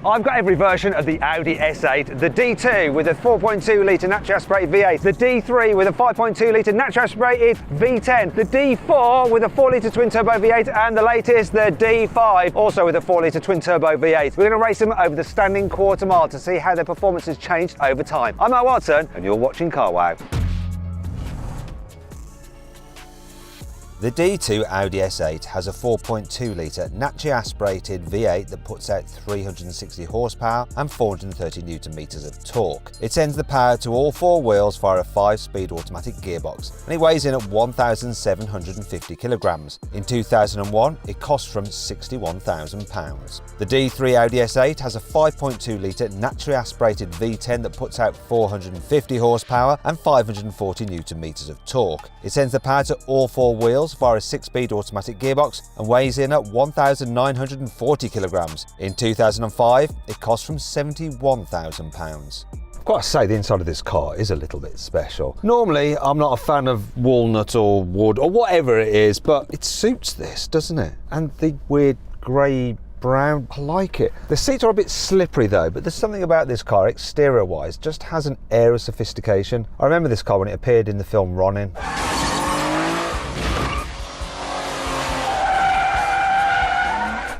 I've got every version of the Audi S8, the D2 with a 4.2 litre naturally aspirated V8, the D3 with a 5.2 litre naturally aspirated V10, the D4 with a 4 litre twin turbo V8, and the latest, the D5, also with a 4 litre twin turbo V8. We're going to race them over the standing quarter mile to see how their performance has changed over time. I'm Matt Watson, and you're watching Car Wow. The D2 Audi S8 has a 4.2 litre naturally aspirated V8 that puts out 360 horsepower and 430 Newton meters of torque. It sends the power to all four wheels via a 5-speed automatic gearbox, and it weighs in at 1,750 kilograms. In 2001, it cost from £61,000. The D3 Audi S8 has a 5.2 litre naturally aspirated V10 that puts out 450 horsepower and 540 Newton meters of torque. It sends the power to all four wheels via a 6-speed automatic gearbox and weighs in at 1,940 kilograms. In 2005, it cost from £71,000. I've got to say, the inside of this car is a little bit special. Normally, I'm not a fan of walnut or wood or whatever it is, but it suits this, doesn't it? And the weird grey brown, I like it. The seats are a bit slippery though, but there's something about this car, exterior wise, just has an air of sophistication. I remember this car when it appeared in the film Ronin.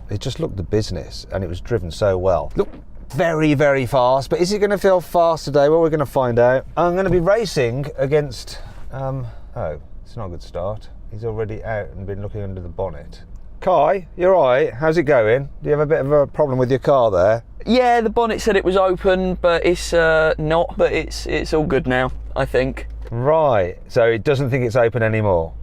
It just looked the business, and it was driven so well. Look, very, very fast, but is it going to feel fast today? Well, we're going to find out. I'm going to be racing against, oh, it's not a good start. He's already out and been looking under the bonnet. Kai, you're all right? How's it going? Do you have a bit of a problem with your car there? Yeah, the bonnet said it was open, but it's not, but it's all good now, I think. Right, so it doesn't think it's open anymore?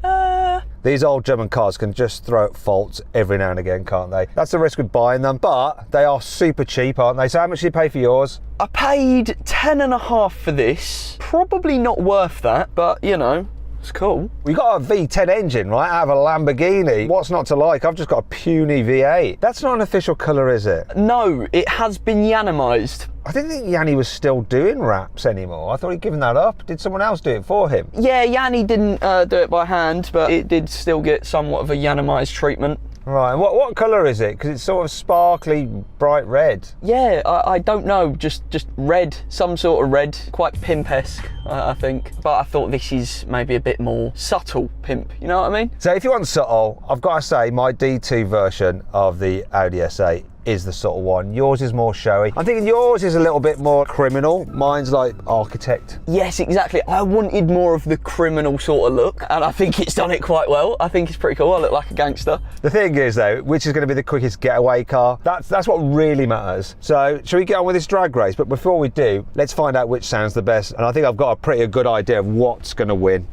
These old German cars can just throw at faults every now and again, can't they? That's the risk with buying them, but they are super cheap, aren't they? So how much did you pay for yours? I paid 10.5 for this. Probably not worth that, but you know, it's cool. We got a V10 engine, right, out of a Lamborghini. What's not to like? I've just got a puny V8. That's not an official colour, is it? No, it has been Yannimised. I didn't think Yanni was still doing wraps anymore. I thought he'd given that up. Did someone else do it for him? Yeah, Yanni didn't do it by hand, but it did still get somewhat of a Yannimised treatment. Right, and what colour is it? Because it's sort of sparkly, bright red. Yeah, I don't know, just red, some sort of red, quite pimp-esque, I think. But I thought this is maybe a bit more subtle pimp, you know what I mean? So if you want subtle, I've got to say my D2 version of the Audi S8 is the subtle one. Yours is more showy. I'm thinking yours is a little bit more criminal. Mine's like architect. Yes, exactly. I wanted more of the criminal sort of look, and I think it's done it quite well. I think it's pretty cool. I look like a gangster. The thing is though, which is going to be the quickest getaway car? That's what really matters. So shall we get on with this drag race? But before we do, let's find out which sounds the best. And I think I've got a pretty good idea of what's going to win.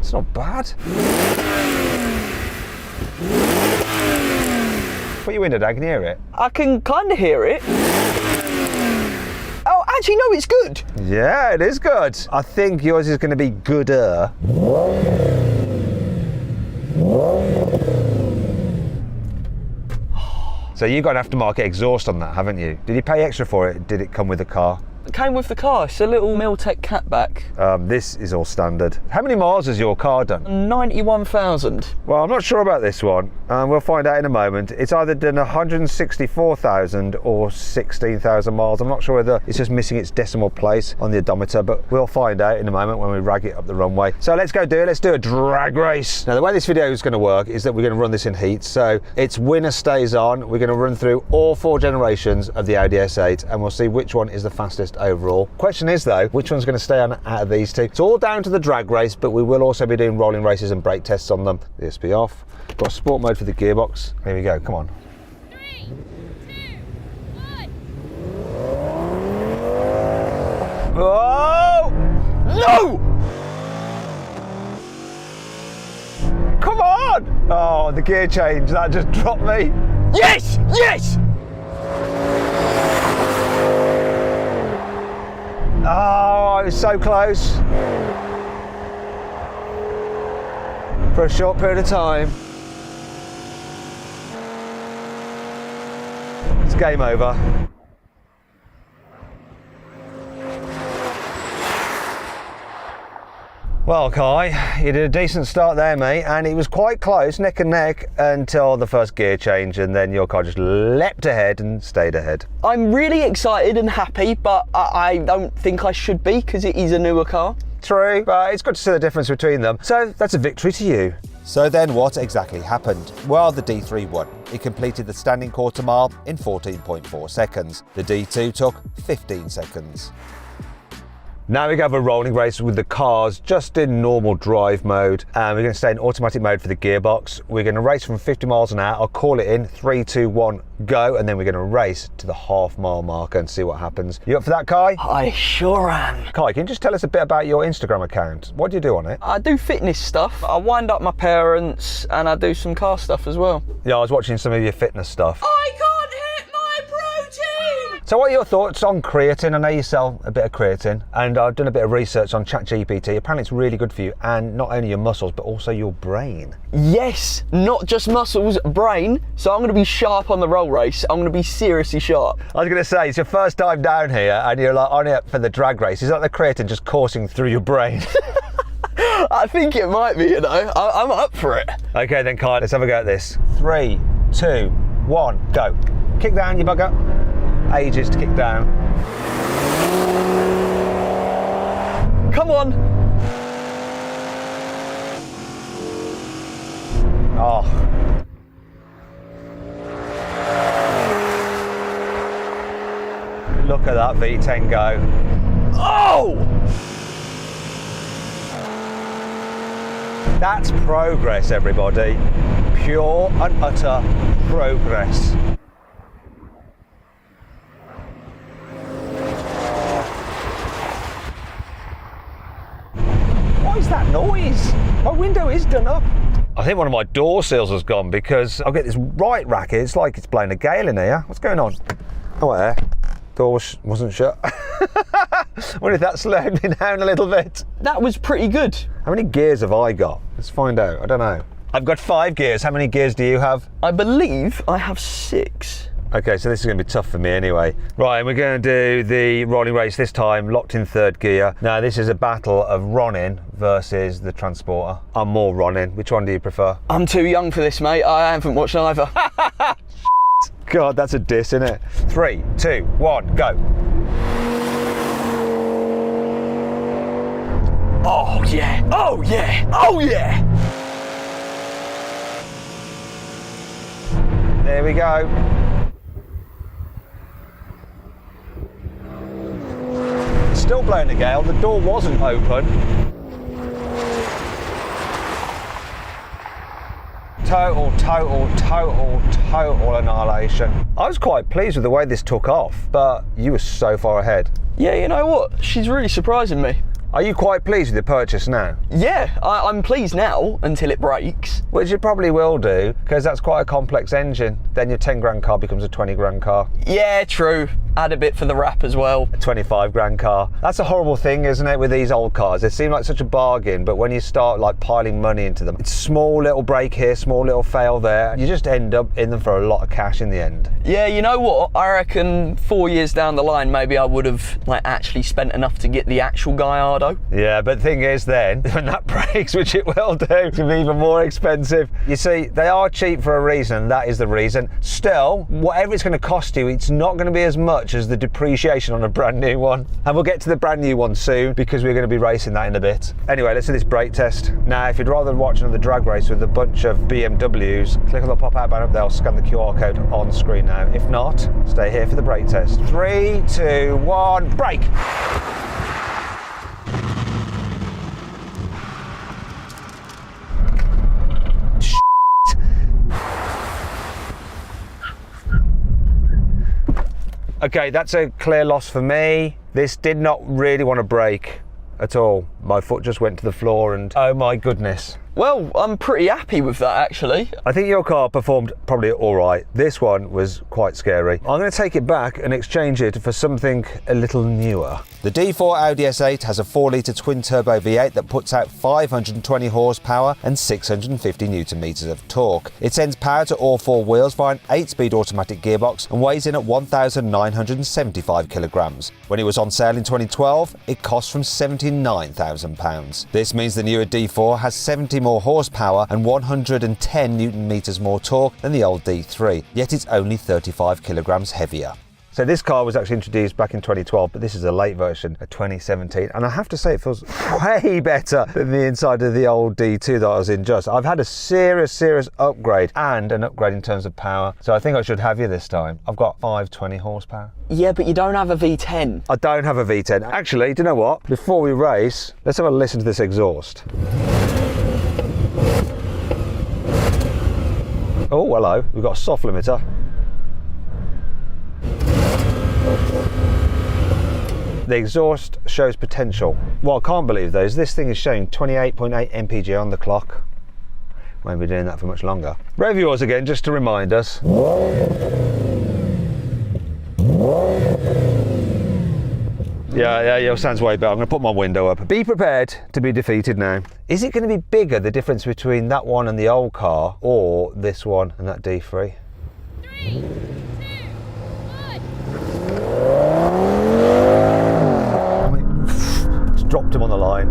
It's not bad. Put your window down, can you hear it? I can kind of hear it. Oh, actually, no, it's good. Yeah, it is good. I think yours is going to be gooder. So you got an aftermarket exhaust on that, haven't you? Did you pay extra for it? Did it come with the car? It came with the car. It's a little Miltech catback. This is all standard. How many miles has your car done? 91,000. Well, I'm not sure about this one. We'll find out in a moment. It's either done 164,000 or 16,000 miles. I'm not sure whether it's just missing its decimal place on the odometer, but we'll find out in a moment when we rag it up the runway. So let's go do it. Let's do a drag race. Now, the way this video is going to work is that we're going to run this in heats. So it's winner stays on. We're going to run through all 4 generations of the Audi S8 and we'll see which one is the fastest overall. Question is though, which one's going to stay on out of these two? It's all down to the drag race, but we will also be doing rolling races and brake tests on them. The ESP off. Got sport mode for the gearbox. Here we go, come on. 3, 2, 1. Oh! No! Come on! Oh, the gear change, that just dropped me. Yes! Yes! Oh, I was so close. For a short period of time. It's game over. Well, Kai, you did a decent start there, mate, and it was quite close, neck and neck, until the first gear change, and then your car just leapt ahead and stayed ahead. I'm really excited and happy, but I don't think I should be because it is a newer car. True, but it's good to see the difference between them. So that's a victory to you. So then what exactly happened? Well, the D3 won. It completed the standing quarter mile in 14.4 seconds. The D2 took 15 seconds. Now we're going to have a rolling race with the cars just in normal drive mode, and we're going to stay in automatic mode for the gearbox. We're going to race from 50 miles an hour. I'll call it in 3, 2, 1, go, and then we're going to race to the half-mile marker and see what happens. You up for that, Kai? I sure am. Kai, can you just tell us a bit about your Instagram account? What do you do on it? I do fitness stuff. I wind up my parents and I do some car stuff as well. Yeah, I was watching some of your fitness stuff. I can't hit my protein! So what are your thoughts on creatine? I know you sell a bit of creatine, and I've done a bit of research on ChatGPT. Apparently it's really good for you, and not only your muscles, but also your brain. Yes, not just muscles, brain. So I'm going to be sharp on the roll race. I'm going to be seriously sharp. I was going to say, it's your first time down here, and you're like on it for the drag race. Is that the creatine just coursing through your brain? I think it might be, you know. I'm up for it. Okay then, Kai, let's have a go at this. 3, 2, 1, go. Kick down, you bugger. Ages to kick down. Come on. Oh. Look at that V10 go. Oh! That's progress, everybody. Pure and utter progress. What is that noise? My window is done up. I think one of my door seals has gone because I've got this right racket. It's like it's blowing a gale in here. What's going on? Oh, what there? Door wasn't shut. I wonder if that slowed me down a little bit. That was pretty good. How many gears have I got? Let's find out. I don't know. I've got 5 gears. How many gears do you have? I believe I have 6. Okay, so this is going to be tough for me anyway. Right, we're going to do the rolling race this time, locked in 3rd gear. Now, this is a battle of Ronin versus the Transporter. I'm more Ronin. Which one do you prefer? I'm too young for this, mate. I haven't watched either. God, that's a diss, isn't it? 3, 2, 1, go. Oh, yeah. Oh, yeah. Oh, yeah. There we go. It's still blowing a gale. The door wasn't open. Total annihilation. I was quite pleased with the way this took off, but you were so far ahead. Yeah, you know what? She's really surprising me. Are you quite pleased with the purchase now? Yeah, I'm pleased now until it breaks. Which you probably will do, because that's quite a complex engine. Then your 10 grand car becomes a 20 grand car. Yeah, true. Add a bit for the wrap as well. A 25 grand car. That's a horrible thing, isn't it, with these old cars? They seem like such a bargain, but when you start like piling money into them, it's small little break here, small little fail there, and you just end up in them for a lot of cash in the end. Yeah, you know what? I reckon 4 years down the line, maybe I would have like actually spent enough to get the actual Gallardo. Yeah, but the thing is then, when that breaks, which it will do, it's going to be even more expensive. You see, they are cheap for a reason, and that is the reason. Still, whatever it's going to cost you, it's not going to be as much as the depreciation on a brand new one. And we'll get to the brand new one soon, because we're going to be racing that in a bit. Anyway, let's do this brake test. Now, if you'd rather watch another drag race with a bunch of BMWs, click on the pop-out banner up there, scan the QR code on screen now. If not, stay here for the brake test. 3, 2, 1, brake! Okay, that's a clear loss for me. This did not really want to brake at all. My foot just went to the floor and oh my goodness. Well, I'm pretty happy with that, actually. I think your car performed probably all right. This one was quite scary. I'm going to take it back and exchange it for something a little newer. The D4 Audi S8 has a 4-litre twin-turbo V8 that puts out 520 horsepower and 650 newton-meters of torque. It sends power to all four wheels via an 8-speed automatic gearbox and weighs in at 1,975 kilograms. When it was on sale in 2012, it cost from £79,000. This means the newer D4 has 70 more horsepower and 110 newton-meters more torque than the old D3, yet it's only 35 kilograms heavier. So this car was actually introduced back in 2012, but this is a late version of 2017. And I have to say it feels way better than the inside of the old D2 that I was in just. I've had a serious upgrade and an upgrade in terms of power. So I think I should have you this time. I've got 520 horsepower. Yeah, but you don't have a V10. I don't have a V10. Actually, do you know what? Before we race, let's have a listen to this exhaust. Oh, hello. We've got a soft limiter. The exhaust shows potential. What I can't believe though is this thing is showing 28.8 mpg on the clock. Won't be doing that for much longer. Rev yours again, just to remind us. Yeah, your sounds way better. I'm going to put my window up. Be prepared to be defeated now. Is it going to be bigger, the difference between that one and the old car, or this one and that D3? 3, 2, 1. Dropped him on the line.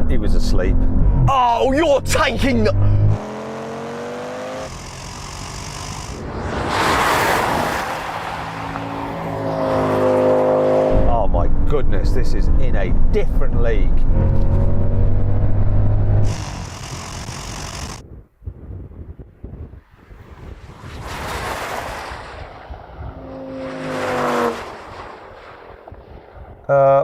He was asleep. Oh, you're taking the... Oh my goodness, this is in a different league.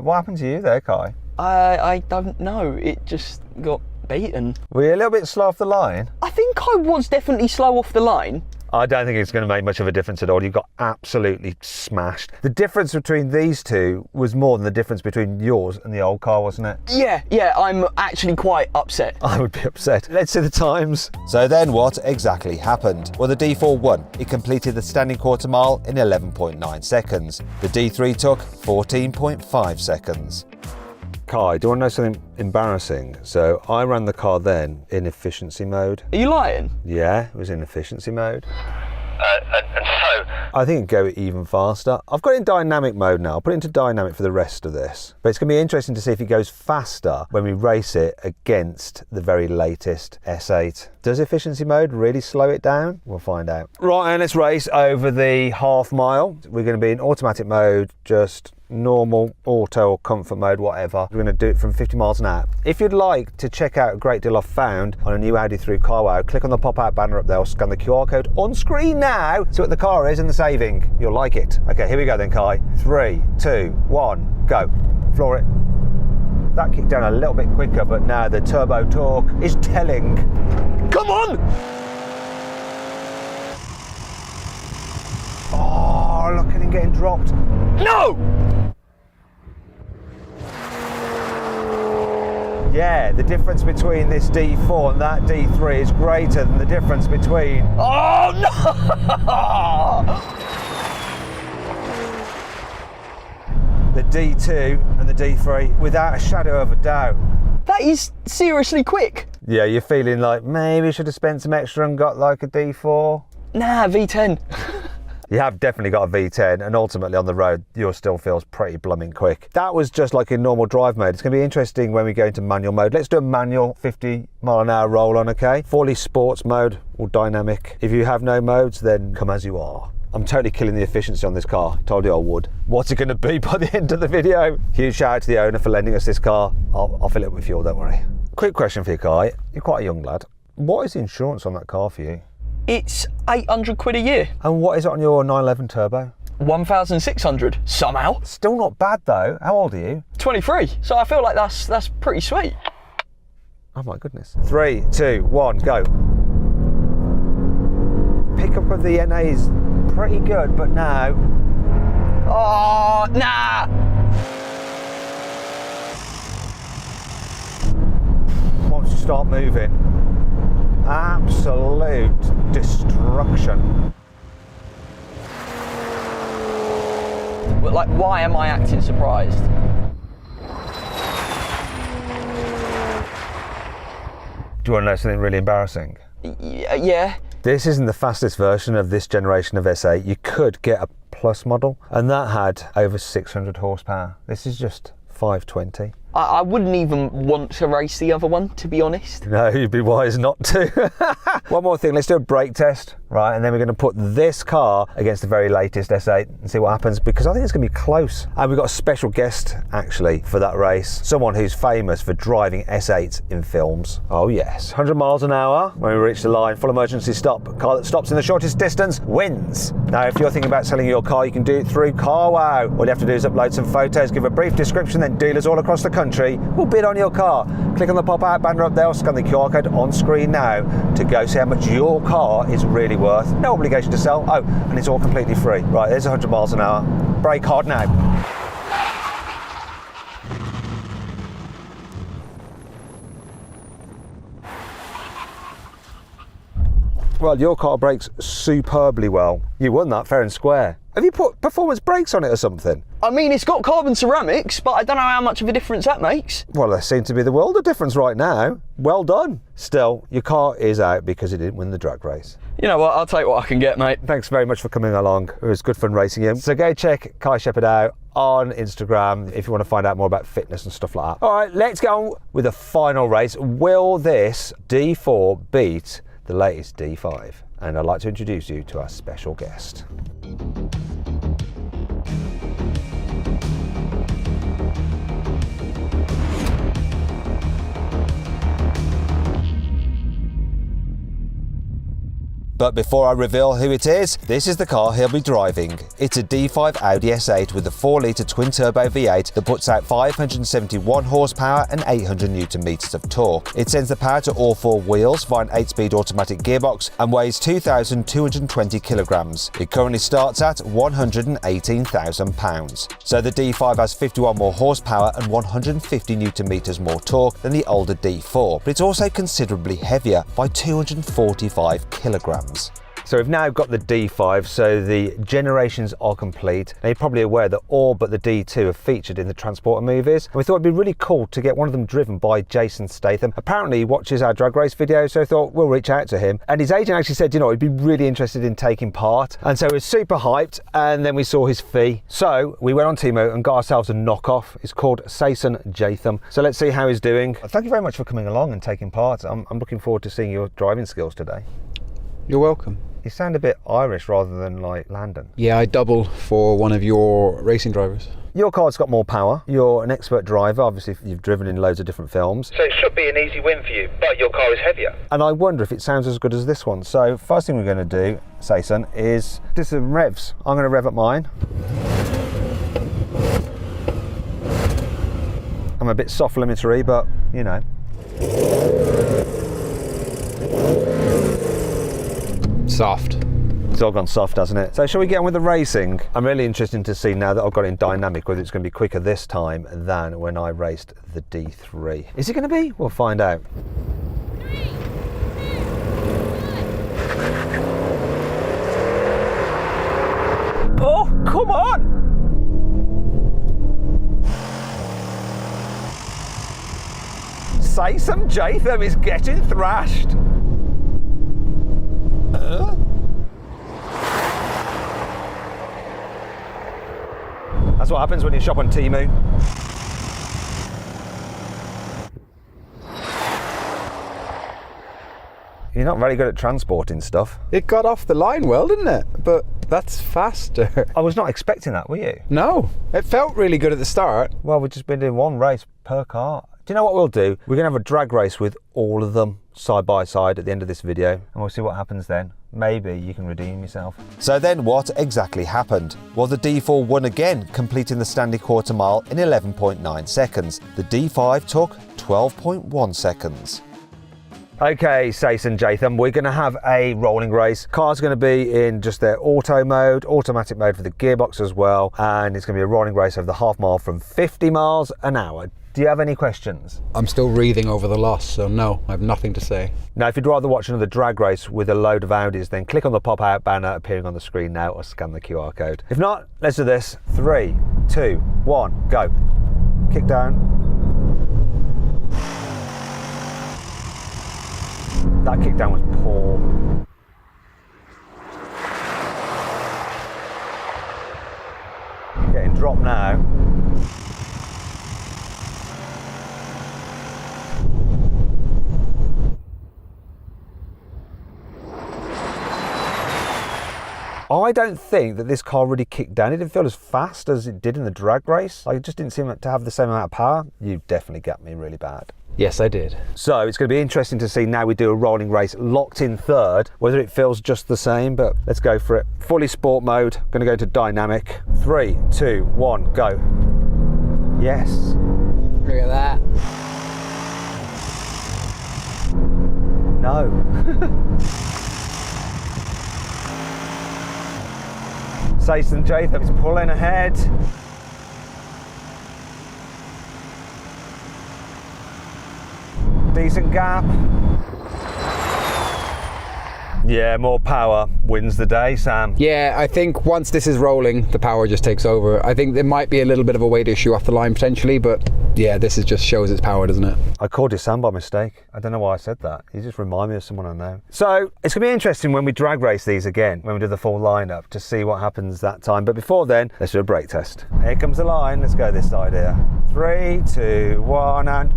What happened to you there, Kai? I don't know. It just got beaten. Were you a little bit slow off the line? I think I was definitely slow off the line. I don't think it's going to make much of a difference at all. You got absolutely smashed. The difference between these two was more than the difference between yours and the old car, wasn't it? Yeah, I'm actually quite upset. I would be upset. Let's see the times. So then what exactly happened? Well, the D4 won. It completed the standing quarter mile in 11.9 seconds. The D3 took 14.5 seconds. Kai, do you want to know something embarrassing? So I ran the car then in efficiency mode. Are you lying? Yeah, it was in efficiency mode. And so? I think it'd go even faster. I've got it in dynamic mode now. I'll put it into dynamic for the rest of this. But it's going to be interesting to see if it goes faster when we race it against the very latest S8. Does efficiency mode really slow it down? We'll find out. Right, and let's race over the half mile. We're going to be in automatic mode, just normal, auto or comfort mode, whatever. We're going to do it from 50 miles an hour. If you'd like to check out a great deal I've found on a new Audi through CarWow, click on the pop-out banner up there or scan the QR code on screen now. See what the car is and the saving. You'll like it. Okay, here we go then, Kai. 3, 2, 1, go. Floor it. That kicked down a little bit quicker, but now the turbo torque is telling. Come on! Oh, look at him getting dropped. No! Yeah, the difference between this D4 and that D3 is greater than the difference between... Oh no! the D2 and the D3, without a shadow of a doubt. That is seriously quick. Yeah, you're feeling like maybe you should have spent some extra and got like a D4. Nah, V10. You have definitely got a V10, and ultimately on the road, yours still feels pretty blooming quick. That was just like in normal drive mode. It's going to be interesting when we go into manual mode. Let's do a manual 50 mile an hour roll on, okay? Fully sports mode or dynamic. If you have no modes, then come as you are. I'm totally killing the efficiency on this car. Told you I would. What's it going to be by the end of the video? Huge shout out to the owner for lending us this car. I'll fill it with fuel, don't worry. Quick question for you, Kai. You're quite a young lad. What is the insurance on that car for you? It's 800 quid a year. And what is it on your 911 turbo? 1,600 somehow. Still not bad though. How old are you? 23. So I feel like that's pretty sweet. Oh my goodness. 3, 2, 1, go. Pickup of the NA is pretty good, but now... Oh, nah. once you start moving, absolute destruction. Like, why am I acting surprised? Do you want to know something really embarrassing? Yeah. This isn't the fastest version of this generation of S8. You could get a Plus model, and that had over 600 horsepower. This is just 520. I wouldn't even want to race the other one, to be honest. No, you'd be wise not to. One more thing, let's do a brake test, right? And then we're going to put this car against the very latest S8 and see what happens, because I think it's going to be close. And we've got a special guest, actually, for that race. Someone who's famous for driving S8s in films. Oh yes, 100 miles an hour. When we reach the line, full emergency stop. Car that stops in the shortest distance wins. Now, if you're thinking about selling your car, you can do it through CarWow. All you have to do is upload some photos, give a brief description, then dealers all across the country will bid on your car. Click on the pop-out banner up there or scan the QR code on screen now to go see how much your car is really worth. No obligation to sell. Oh, and it's all completely free. Right, there's 100 miles an hour. Brake hard now. Well, your car brakes superbly well. You won that fair and square. Have you put performance brakes on it or something? I mean, it's got carbon ceramics, but I don't know how much of a difference that makes. Well, there seems to be the world of difference right now. Well done. Still, your car is out because it didn't win the drag race. You know what, I'll take what I can get, mate. Thanks very much for coming along. It was good fun racing him. So go check Kai Shepherd out on Instagram if you want to find out more about fitness and stuff like that. All right, let's go on with the final race. Will this D4 beat the latest D5? And I'd like to introduce you to our special guest. But before I reveal who it is, this is the car he'll be driving. It's a D5 Audi S8 with a 4-litre twin-turbo V8 that puts out 571 horsepower and 800 Newton meters of torque. It sends the power to all four wheels via an 8-speed automatic gearbox and weighs 2,220 kilograms. It currently starts at £118,000. So the D5 has 51 more horsepower and 150 Newton meters more torque than the older D4, but it's also considerably heavier by 245 kilograms. So we've now got the D5, so the generations are complete. Now you're probably aware that all but the D2 are featured in the Transporter movies. And we thought it'd be really cool to get one of them driven by Jason Statham. Apparently he watches our drag race videos, so I thought we'll reach out to him. And his agent actually said, you know, he'd be really interested in taking part. And so we were super hyped, and then we saw his fee. So we went on Timo and got ourselves a knockoff. It's called Jason Jatham. So let's see how he's doing. Thank you very much for coming along and taking part. I'm looking forward to seeing your driving skills today. You're welcome. You sound a bit Irish rather than like Landon. Yeah, I double for one of your racing drivers. Your car's got more power. You're an expert driver. Obviously, you've driven in loads of different films. So it should be an easy win for you, but your car is heavier. And I wonder if it sounds as good as this one. So first thing we're going to do, Jason, is do some revs. I'm going to rev up mine. I'm a bit soft limitary, but you know. Soft. It's all gone soft, hasn't it? So shall we get on with the racing? I'm really interested to see now that I've got it in dynamic whether it's going to be quicker this time than when I raced the D3. Is it going to be? We'll find out. 3, 2, 1. Oh, come on! Jason Jatham is getting thrashed. That's what happens when you shop on Temu. You're not very good at transporting stuff. It got off the line well, didn't it? But that's faster. I was not expecting that, were you? No, it felt really good at the start. Well, we've just been doing one race per car. Do you know what we'll do? We're going to have a drag race with all of them side by side at the end of this video, and we'll see what happens then. Maybe you can redeem yourself. So then what exactly happened? Well, the D4 won again, completing the standing quarter mile in 11.9 seconds. The D5 took 12.1 seconds. Okay, Jason Jatham, we're going to have a rolling race. Car's going to be in just their auto mode, automatic mode for the gearbox as well, and it's going to be a rolling race over the half mile from 50 miles an hour. Do you have any questions? I'm still wreathing over the loss, so no, I have nothing to say. Now, if you'd rather watch another drag race with a load of Audis, then click on the pop-out banner appearing on the screen now or scan the QR code. If not, let's do this. 3, 2, 1, go. Kick down. That kick down was poor. Getting dropped now. I don't think that this car really kicked down. It didn't feel as fast as it did in the drag race. Like, it just didn't seem to have the same amount of power. You definitely got me really bad. Yes, I did. So it's going to be interesting to see now we do a rolling race locked in third, whether it feels just the same, but let's go for it. Fully sport mode, going to go to dynamic. 3, 2, 1, go. Yes. Look at that. No. Jason Jatham is pulling ahead. Decent gap. Yeah, more power wins the day, Sam. Yeah, I think once this is rolling, the power just takes over. I think there might be a little bit of a weight issue off the line potentially, but yeah, this is just shows its power, doesn't it? I called you Sam by mistake. I don't know why I said that. You just remind me of someone I know. So it's going to be interesting when we drag race these again, when we do the full lineup, to see what happens that time. But before then, let's do a brake test. Here comes the line. Let's go this side here. 3, 2, 1, and...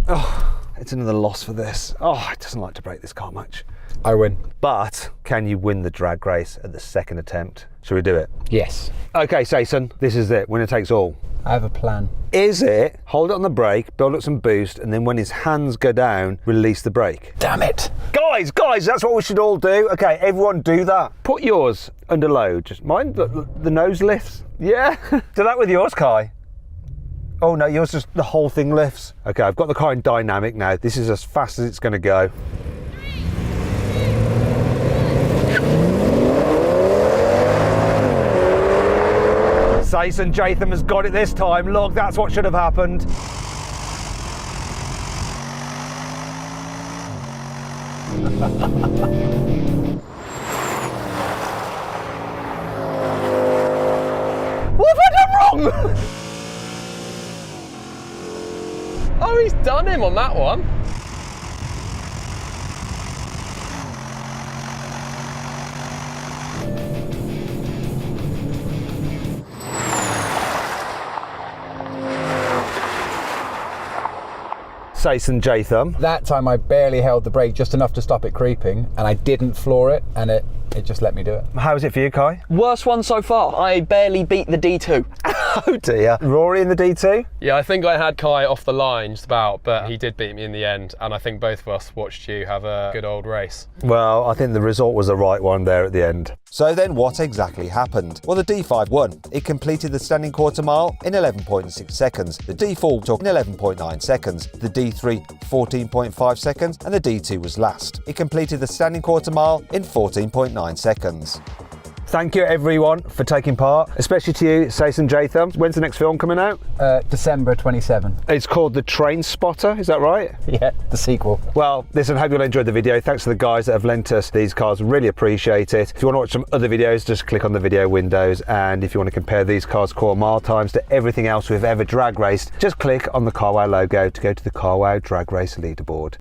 Oh, it's another loss for this. Oh, it doesn't like to brake this car much. I win. But can you win the drag race at the second attempt? Shall we do it? Yes. Okay, Jason, this is it. Winner takes all. I have a plan. Is it hold it on the brake, build up some boost, and then when his hands go down, release the brake? Damn it. Guys, that's what we should all do. Okay, everyone do that. Put yours under load. Just mind the nose lifts. Yeah. Do that with yours, Kai. Oh no, yours just the whole thing lifts. Okay, I've got the car in dynamic now. This is as fast as it's going to go. Jason Jatham has got it this time. Look, that's what should have happened. What have I done wrong? Oh, he's done him on that one. Jason Jatham. That time I barely held the brake just enough to stop it creeping, and I didn't floor it, and it just let me do it. How is it for you, Kai? Worst one so far. I barely beat the D2. Oh dear. Rory in the D2? Yeah, I think I had Kai off the line just about, but he did beat me in the end, and I think both of us watched you have a good old race. Well, I think the result was the right one there at the end. So then what exactly happened? Well, the D5 won. It completed the standing quarter mile in 11.6 seconds. The D4 took 11.9 seconds. The D3, 14.5 seconds. And the D2 was last. It completed the standing quarter mile in 14.9 seconds. Thank you everyone for taking part, especially to you, Jason Jatham. When's the next film coming out? December 27. It's called The Train Spotter, is that right? Yeah, the sequel. Well, listen, hope you all enjoyed the video. Thanks to the guys that have lent us these cars, really appreciate it. If you want to watch some other videos, just click on the video windows. And if you want to compare these cars' core mile times to everything else we've ever drag raced, just click on the CarWow logo to go to the CarWow Drag Race leaderboard.